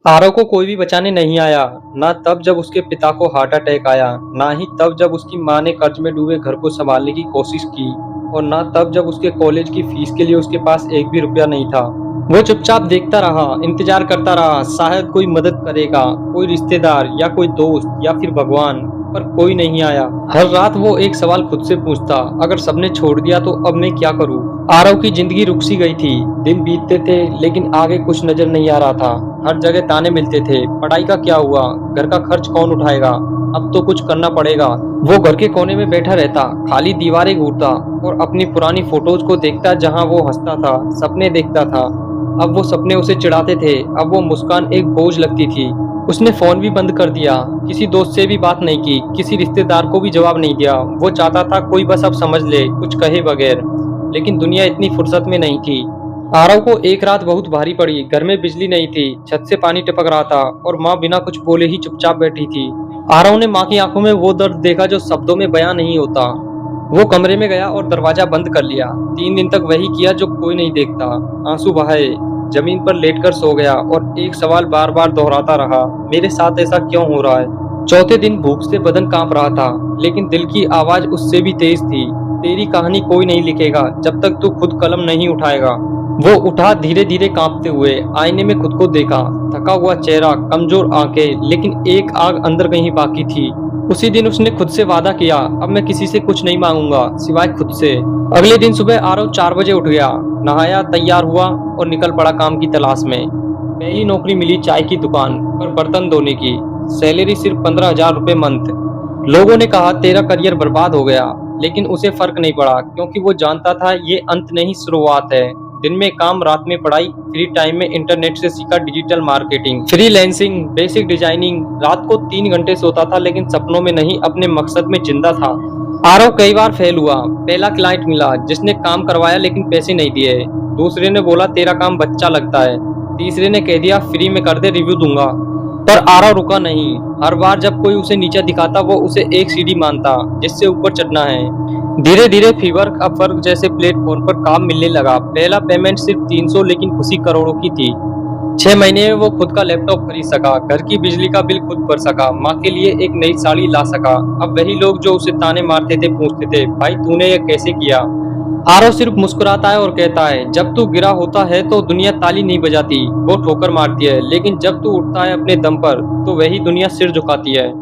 आरव को कोई भी बचाने नहीं आया, ना तब जब उसके पिता को हार्ट अटैक आया, ना ही तब जब उसकी मां ने कर्ज में डूबे घर को संभालने की कोशिश की, और ना तब जब उसके कॉलेज की फीस के लिए उसके पास एक भी रुपया नहीं था। वो चुपचाप देखता रहा, इंतजार करता रहा, शायद कोई मदद करेगा, कोई रिश्तेदार या कोई दोस्त या फिर भगवान, पर कोई नहीं आया। हर रात वो एक सवाल खुद से पूछता, अगर सबने छोड़ दिया तो अब मैं क्या करूं? आरव की जिंदगी रुक सी गई थी। दिन बीतते थे लेकिन आगे कुछ नजर नहीं आ रहा था। हर जगह ताने मिलते थे, पढ़ाई का क्या हुआ, घर का खर्च कौन उठाएगा, अब तो कुछ करना पड़ेगा। वो घर के कोने में बैठा रहता, खाली दीवारें घूरता और अपनी पुरानी फोटोज को देखता जहां वो हंसता था, सपने देखता था। अब वो सपने उसे चिढ़ाते थे, अब वो मुस्कान एक बोझ लगती थी। उसने फोन भी बंद कर दिया, किसी दोस्त से भी बात नहीं की, किसी रिश्तेदार को भी जवाब नहीं दिया। वो चाहता था कोई बस अब समझ ले, कुछ कहे बगैर, लेकिन दुनिया इतनी फुर्सत में नहीं थी। आरव को एक रात बहुत भारी पड़ी। घर में बिजली नहीं थी, छत से पानी टपक रहा था और माँ बिना कुछ बोले ही चुपचाप बैठी थी। आरव ने माँ की आंखों में वो दर्द देखा जो शब्दों में बयां नहीं होता। वो कमरे में गया और दरवाजा बंद कर लिया। 3 दिन तक वही किया जो कोई नहीं देखता। आंसू बहाए, जमीन पर लेटकर सो गया और एक सवाल बार बार दोहराता रहा, मेरे साथ ऐसा क्यों हो रहा है? चौथे दिन भूख से बदन कांप रहा था, लेकिन दिल की आवाज उससे भी तेज थी, तेरी कहानी कोई नहीं लिखेगा जब तक तू खुद कलम नहीं उठाएगा। वो उठा, धीरे धीरे कांपते हुए आईने में खुद को देखा। थका हुआ चेहरा, कमजोर आंखें, लेकिन एक आग अंदर कहीं बाकी थी। उसी दिन उसने खुद से वादा किया, अब मैं किसी से कुछ नहीं मांगूंगा सिवाय खुद से। अगले दिन सुबह आरव 4 बजे उठ गया, नहाया, तैयार हुआ और निकल पड़ा काम की तलाश में। पहली नौकरी मिली चाय की दुकान पर बर्तन धोने की। सैलरी सिर्फ 15,000 रुपए मंथ। लोगों ने कहा तेरा करियर बर्बाद हो गया, लेकिन उसे फर्क नहीं पड़ा क्योंकि वो जानता था ये अंत नहीं, शुरुआत है। दिन में काम, रात में पढ़ाई, फ्री टाइम में इंटरनेट से सीखा digital marketing, freelancing, basic designing. रात को 3 घंटे सोता था लेकिन सपनों में नहीं, अपने मकसद में जिंदा था। आरव कई बार फेल हुआ। पहला क्लाइंट मिला जिसने काम करवाया लेकिन पैसे नहीं दिए। दूसरे ने बोला तेरा काम बच्चा लगता है। तीसरे ने कह दिया फ्री में कर दे, रिव्यू दूंगा। पर आरव रुका नहीं। हर बार जब कोई उसे नीचे दिखाता वो उसे एक सीढ़ी मानता जिससे ऊपर चढ़ना है। धीरे धीरे फीवर अपवर्क जैसे प्लेटफॉर्म पर काम मिलने लगा। पहला पेमेंट सिर्फ 300, लेकिन खुशी करोड़ों की थी। 6 महीने में वो खुद का लैपटॉप खरीद सका, घर की बिजली का बिल खुद भर सका, माँ के लिए एक नई साड़ी ला सका। अब वही लोग जो उसे ताने मारते थे पूछते थे, भाई तूने ये कैसे किया? आरव सिर्फ मुस्कुराता है और कहता है, जब तू गिरा होता है तो दुनिया ताली नहीं बजाती, वो ठोकर मारती है, लेकिन जब तू उठता है अपने दम पर तो वही दुनिया सिर झुकाती है।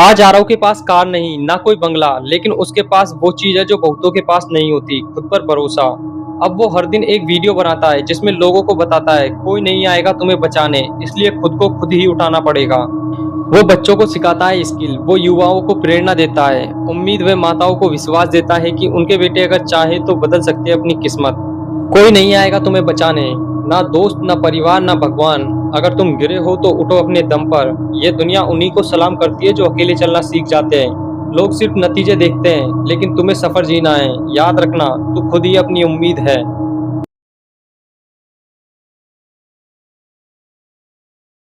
आज आरव के पास कार नहीं, ना कोई बंगला, लेकिन उसके पास वो चीज है जो बहुतों के पास नहीं होती, खुद पर भरोसा। अब वो हर दिन एक वीडियो बनाता है जिसमें लोगों को बताता है कोई नहीं आएगा तुम्हें बचाने, इसलिए खुद को खुद ही उठाना पड़ेगा। वो बच्चों को सिखाता है स्किल, वो युवाओं को प्रेरणा देता है, उम्मीद, व माताओं को विश्वास देता है कि उनके बेटे अगर चाहे तो बदल सकते हैं अपनी किस्मत। कोई नहीं आएगा तुम्हें बचाने, ना दोस्त, ना परिवार, ना भगवान। अगर तुम गिरे हो तो उठो अपने दम पर। ये दुनिया उन्हीं को सलाम करती है जो अकेले चलना सीख जाते हैं। लोग सिर्फ नतीजे देखते हैं, लेकिन तुम्हें सफर जीना है। याद रखना, तू खुद ही अपनी उम्मीद है।